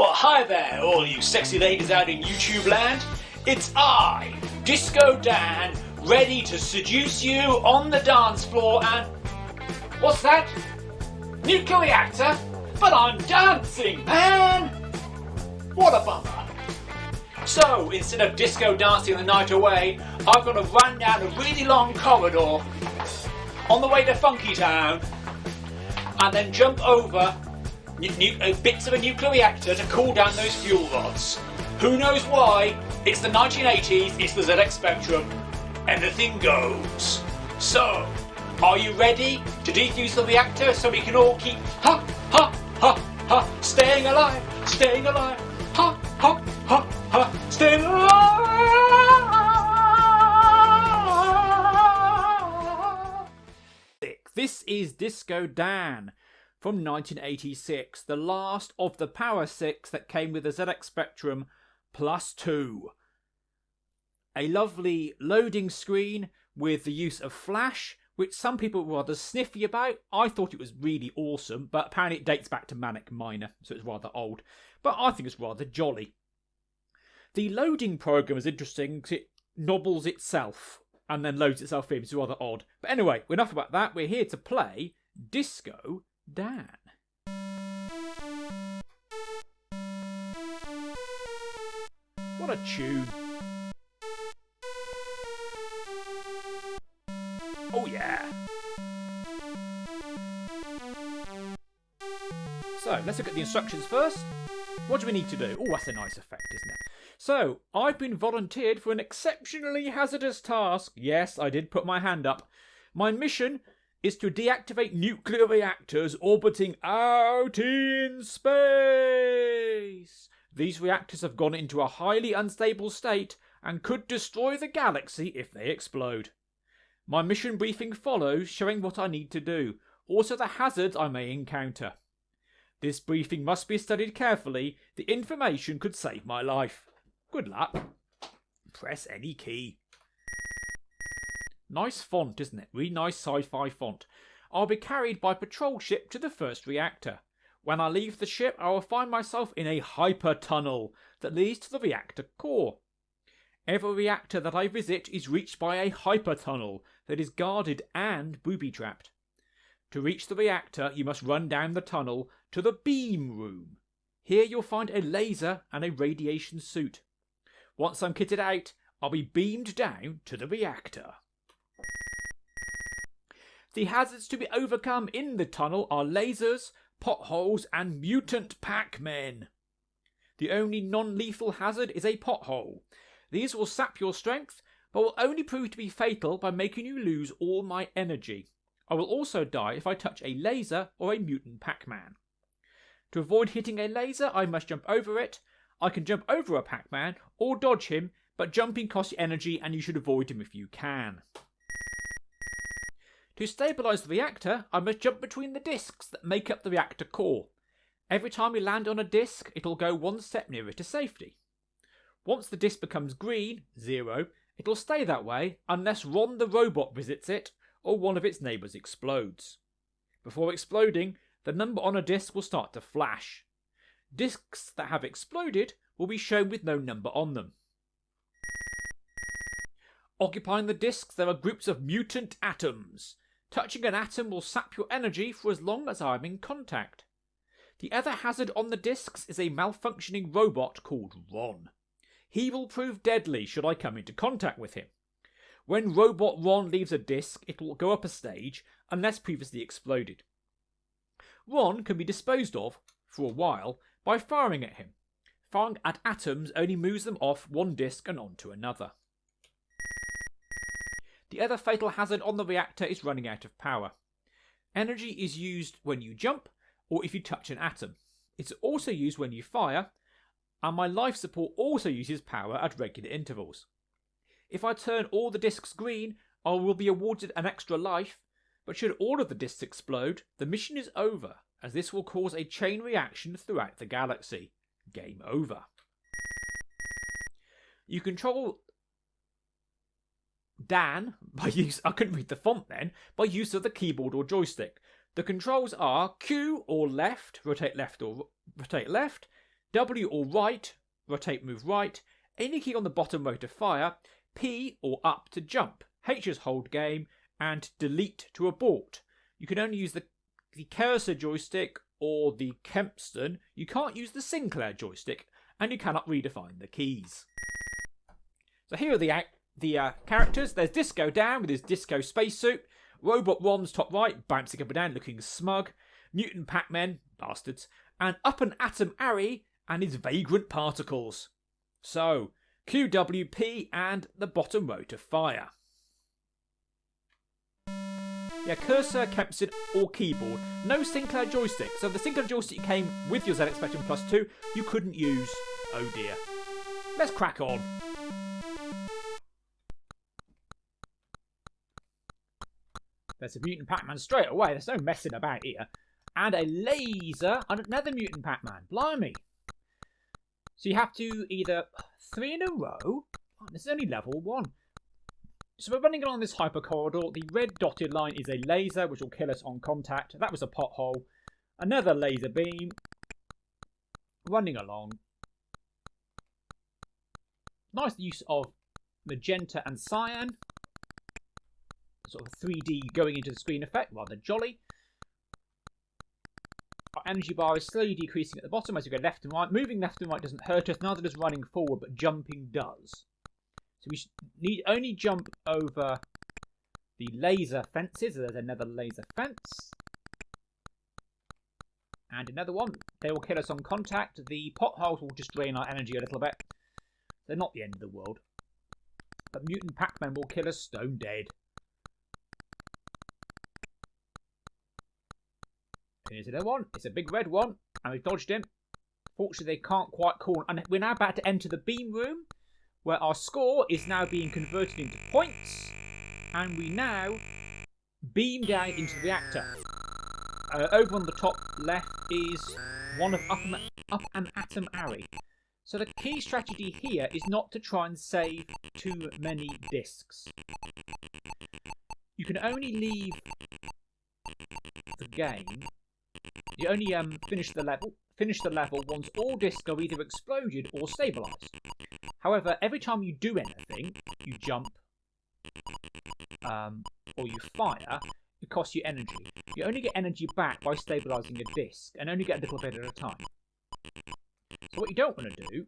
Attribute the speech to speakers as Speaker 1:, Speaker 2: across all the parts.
Speaker 1: Well, hi there, all you sexy ladies out in YouTube land. It's I, Disco Dan, ready to seduce you on the dance floor and... What's that? Nuclear reactor? But I'm dancing, man! What a bummer. So, instead of disco dancing the night away, I'm going to run down a really long corridor on the way to Funky Town and then jump over bits of a nuclear reactor to cool down those fuel rods. Who knows why? It's the 1980s, it's the ZX Spectrum. Anything goes. So, are you ready to defuse the reactor so we can all keep staying alive, staying alive, staying alive.
Speaker 2: This is Disco Dan from 1986, the last of the Power 6 that came with the ZX Spectrum Plus 2. A lovely loading screen with the use of flash, which some people were rather sniffy about. I thought it was really awesome, but apparently it dates back to Manic Miner, so it's rather old. But I think it's rather jolly. The loading program is interesting because it nobbles itself and then loads itself in. It's rather odd. But anyway, enough about that. We're here to play Disco Dan. What a tune. Oh yeah. So, let's look at the instructions first. What do we need to do? Oh, that's a nice effect, isn't it? So, I've been volunteered for an exceptionally hazardous task. Yes, I did put my hand up. My mission is to deactivate nuclear reactors orbiting out in space. These reactors have gone into a highly unstable state and could destroy the galaxy if they explode. My mission briefing follows, showing what I need to do, also the hazards I may encounter. This briefing must be studied carefully. The information could save my life. Good luck. Press any key. Nice font, isn't it? Really nice sci-fi font. I'll be carried by patrol ship to the first reactor. When I leave the ship, I will find myself in a hyper tunnel that leads to the reactor core. Every reactor that I visit is reached by a hyper tunnel that is guarded and booby-trapped. To reach the reactor, you must run down the tunnel to the beam room. Here you'll find a laser and a radiation suit. Once I'm kitted out, I'll be beamed down to the reactor. The hazards to be overcome in the tunnel are lasers, potholes, and mutant Pac-Men. The only non-lethal hazard is a pothole. These will sap your strength, but will only prove to be fatal by making you lose all my energy. I will also die if I touch a laser or a mutant Pac-Man. To avoid hitting a laser, I must jump over it. I can jump over a Pac-Man or dodge him, but jumping costs you energy and you should avoid him if you can. To stabilise the reactor, I must jump between the discs that make up the reactor core. Every time we land on a disc, it'll go one step nearer to safety. Once the disc becomes green, 0, it'll stay that way unless Ron the robot visits it or one of its neighbours explodes. Before exploding, the number on a disc will start to flash. Discs that have exploded will be shown with no number on them. Occupying the discs, there are groups of mutant atoms. Touching an atom will sap your energy for as long as I am in contact. The other hazard on the discs is a malfunctioning robot called Ron. He will prove deadly should I come into contact with him. When Robot Ron leaves a disc, it will go up a stage unless previously exploded. Ron can be disposed of, for a while, by firing at him. Firing at atoms only moves them off one disc and onto another. The other fatal hazard on the reactor is running out of power. Energy is used when you jump or if you touch an atom. It's also used when you fire, and my life support also uses power at regular intervals. If I turn all the discs green, I will be awarded an extra life, but should all of the discs explode, the mission is over, as this will cause a chain reaction throughout the galaxy. Game over. You control Dan by use, I couldn't read the font then, by use of the keyboard or joystick. The controls are Q or left, rotate left or rotate left, W or right, rotate, move right. Any key on the bottom row to fire. P or up to jump. H is hold game. And delete to abort. You can only use the cursor joystick or the Kempston. You can't use the Sinclair joystick, and you cannot redefine the keys. So here are the characters. There's Disco Dan with his disco spacesuit. Robot Ron's top right, bouncing up and down, looking smug. Mutant Pac-Men, bastards. And Up and Atom Ari and his vagrant particles. So, QWP and the bottom row to fire. Yeah, cursor, Kempston or keyboard. No Sinclair joystick. So if the Sinclair joystick came with your ZX Spectrum Plus 2, you couldn't use. Oh dear. Let's crack on. There's a Mutant Pac-Man straight away. There's no messing about here. And a laser and another Mutant Pac-Man. Blimey. So you have to either 3 in a row. Oh, this is only level 1. So we're running along this hyper corridor. The red dotted line is a laser, which will kill us on contact. That was a pothole. Another laser beam. Running along. Nice use of magenta and cyan. Sort of 3D going into the screen effect. Rather jolly. Our energy bar is slowly decreasing at the bottom as we go left and right. Moving left and right doesn't hurt us. Neither does running forward, but jumping does. So we need only jump over the laser fences. There's another laser fence. And another one. They will kill us on contact. The potholes will just drain our energy a little bit. They're not the end of the world. But Mutant Pac-Man will kill us stone dead. Here's another one. It's a big red one. And we've dodged him. Fortunately, they can't quite call. And we're now about to enter the beam room, where our score is now being converted into points. And we now beam down into the reactor. Over on the top left is one of Up and Atom Ari. So the key strategy here is not to try and save too many discs. You can only leave the game. You only finish the level once all discs are either exploded or stabilised. However, every time you do anything, you jump or you fire, it costs you energy. You only get energy back by stabilising a disc, and only get a little bit at a time. So what you don't want to do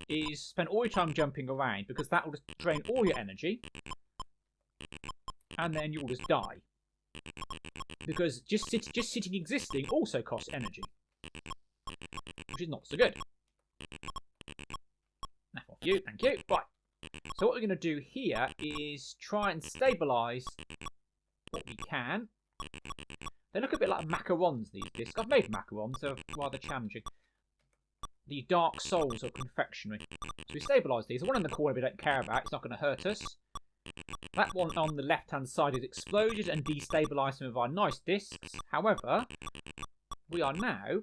Speaker 2: is spend all your time jumping around, because that will just drain all your energy, and then you'll just die. Because just sitting existing also costs energy, which is not so good. Thank you. Right. So what we're going to do here is try and stabilise what we can. They look a bit like macarons, these discs. I've made macarons, so rather challenging. The Dark Souls of confectionery. So we stabilise these. The one in the corner we don't care about. It's not going to hurt us. That one on the left-hand side is exploded and destabilised some of our nice discs. However, we are now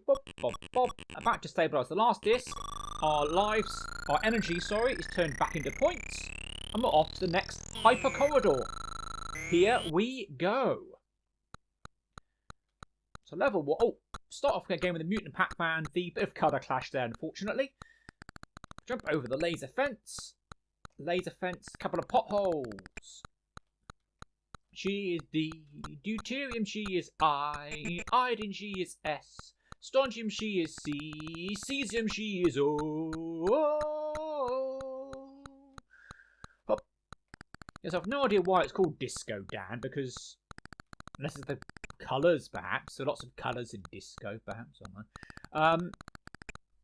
Speaker 2: about to stabilise the last disc. Our energy, is turned back into points. And we're off to the next hyper corridor. Here we go. So level 1. Oh, start off again with the Mutant Pac-Man. The bit of colour clash there, unfortunately. Jump over the laser fence. Couple of potholes. She is D. Deuterium, she is I. Iodine, she is S. Strontium, she is C. Cesium, she is O. Oh. Yes, I've no idea why it's called Disco Dan, because unless it's the colours, perhaps. So lots of colours in disco, perhaps. I don't know.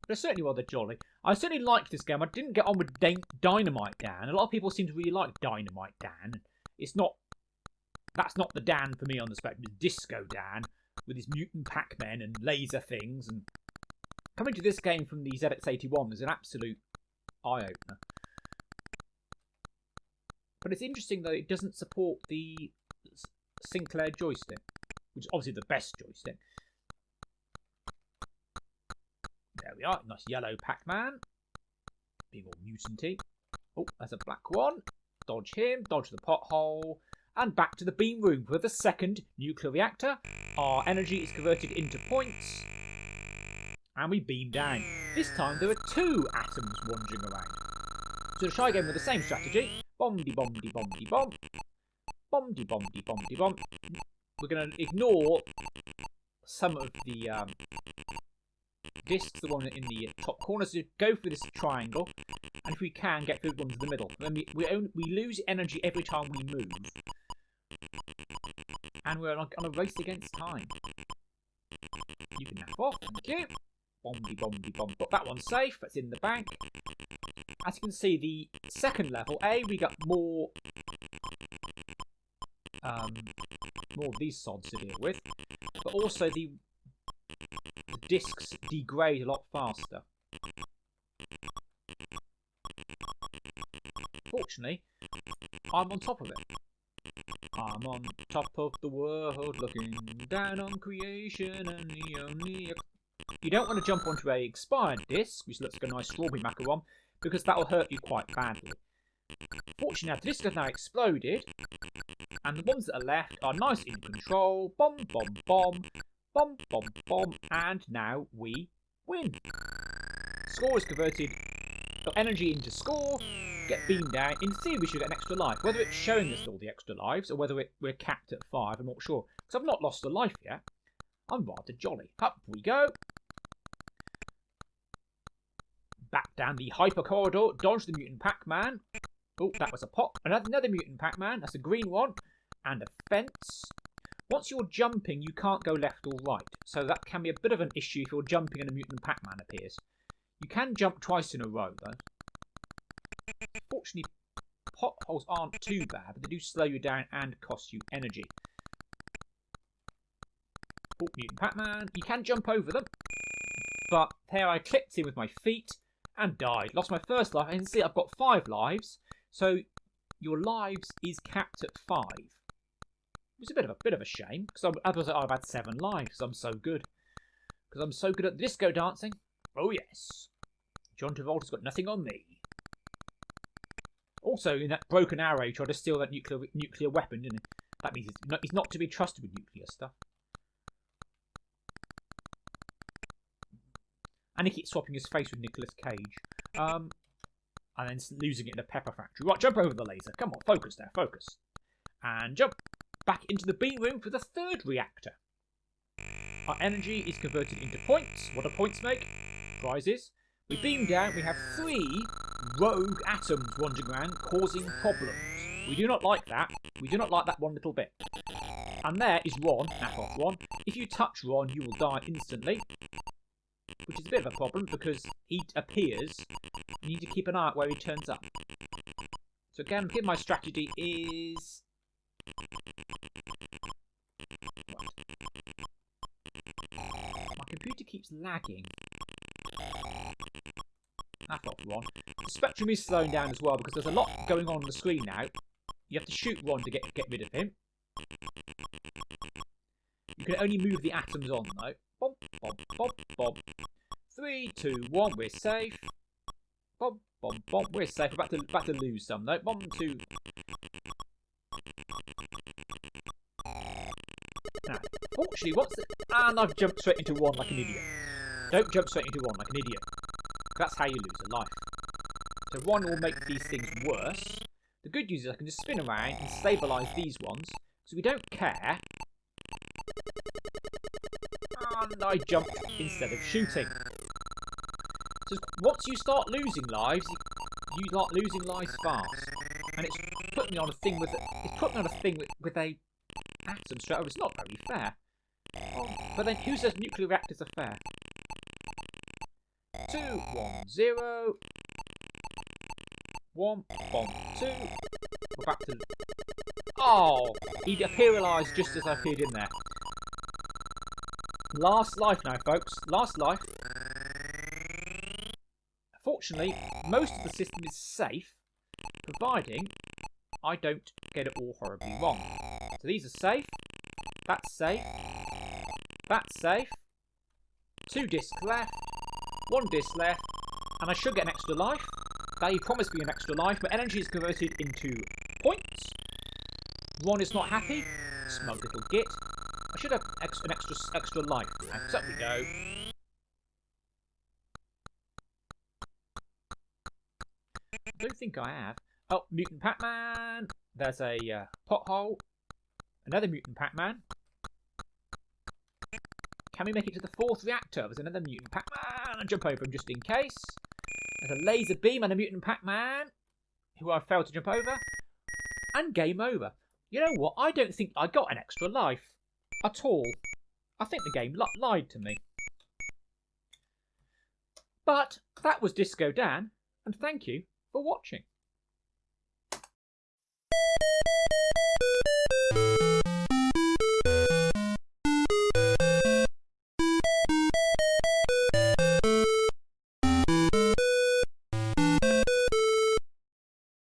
Speaker 2: But it's certainly rather jolly. I certainly liked this game. I didn't get on with Dynamite Dan. A lot of people seem to really like Dynamite Dan. That's not the Dan for me on the spectrum. It's Disco Dan with his mutant Pac-Men and laser things. And coming to this game from the ZX81 is an absolute eye-opener. But it's interesting, though, it doesn't support the Sinclair joystick, which is obviously the best joystick. There we are. Nice yellow Pac-Man. Being all mutanty. Oh, there's a black one. Dodge him. Dodge the pothole. And back to the beam room for the second nuclear reactor. Our energy is converted into points. And we beam down. This time there are 2 atoms wandering around. So to try again with the same strategy. Bomb-de-bomb-de-bomb-de-bomb. Bomb-de-bomb-de-bomb-de-bomb. We're going to ignore some of the discs, the one in the top corner. So go for this triangle. And if we can, get through the one to the middle. Then we lose energy every time we move. And we're on a race against time. You can nap off. Thank you. Bomb-de-bomb-de-bomb. But that one's safe. That's in the bank. As you can see, the second level, we got more of these sods to deal with, but also the discs degrade a lot faster. Fortunately, I'm on top of it. I'm on top of the world, looking down on creation, and the only... You don't want to jump onto a expired disc, which looks like a nice strawberry macaron, because that will hurt you quite badly. Fortunately, now the disc has now exploded, and the ones that are left are nice in control. Bomb, bomb, bomb, bomb, bomb, bomb, and now we win. Score is converted, got energy into score, get beamed down. In theory, we should get an extra life. Whether it's showing us all the extra lives, or whether we're capped at 5, I'm not sure. Because I've not lost a life yet. I'm rather jolly. Up we go. Back down the hyper corridor, dodge the mutant Pac-Man. Oh, that was a pop. Another mutant Pac-Man, that's a green one. And a fence. Once you're jumping, you can't go left or right. So that can be a bit of an issue if you're jumping and a mutant Pac-Man appears. You can jump twice in a row, though. Fortunately, potholes aren't too bad, but they do slow you down and cost you energy. Oh, mutant Pac-Man. You can jump over them. But here I clipped in with my feet and died. Lost my first life. And you can see I've got 5 lives. So your lives is capped at 5. It's a bit of a shame, because otherwise I've had 7 lives. Because I'm so good. Because I'm so good at disco dancing. Oh yes. John Travolta's got nothing on me. Also, in that broken arrow, he tried to steal that nuclear weapon, didn't he? That means he's not to be trusted with nuclear stuff. And he keeps swapping his face with Nicolas Cage. And then losing it in a pepper factory. Right, jump over the laser. Come on, focus there, focus. And jump back into the beam room for the 3rd reactor. Our energy is converted into points. What do points make? Prizes. We beam down. We have 3 rogue atoms wandering around, causing problems. We do not like that. We do not like that one little bit. And there is Ron. Nap off Ron. If you touch Ron, you will die instantly. Which is a bit of a problem because he appears. You need to keep an eye out where he turns up. So again, my strategy is... My computer keeps lagging. That's off Ron. The spectrum is slowing down as well because there's a lot going on the screen now. You have to shoot Ron to get rid of him. You can only move the atoms on though. Bob, bob, bob, bob. 3, 2, 1, we're safe. Bob, bob, bob, we're safe. We're about to lose some though. 1, 2. Now, fortunately, and I've jumped straight into one like an idiot. Don't jump straight into one like an idiot. That's how you lose a life. So one will make these things worse. The good news is I can just spin around and stabilise these ones. So we don't care. And I jumped instead of shooting. So once you start losing lives, you start losing lives fast. And it's put me on a thing with a atom straight over. It's not very fair. Oh, but then who says nuclear reactors are fair? 2, 1, 0. 1, bomb, 2. We're back to... Oh! He appearised just as I appeared in there. Last life now, folks. Last life. Fortunately, most of the system is safe, providing I don't get it all horribly wrong. So these are safe. That's safe. That's safe. 2 discs left. 1 disc left. And I should get an extra life. They promised me an extra life, but energy is converted into points. Ron is not happy. Smug little git. I should have an extra life now. So up we go. don't think I have. Oh, Mutant Pac-Man. There's a pothole. Another Mutant Pac-Man. Can we make it to the 4th reactor? There's another Mutant Pac-Man. I'll jump over him just in case. There's a laser beam and a Mutant Pac-Man, who I failed to jump over. And game over. You know what? I don't think I got an extra life at all. I think the game lied to me. But that was Disco Dan, and thank you for watching.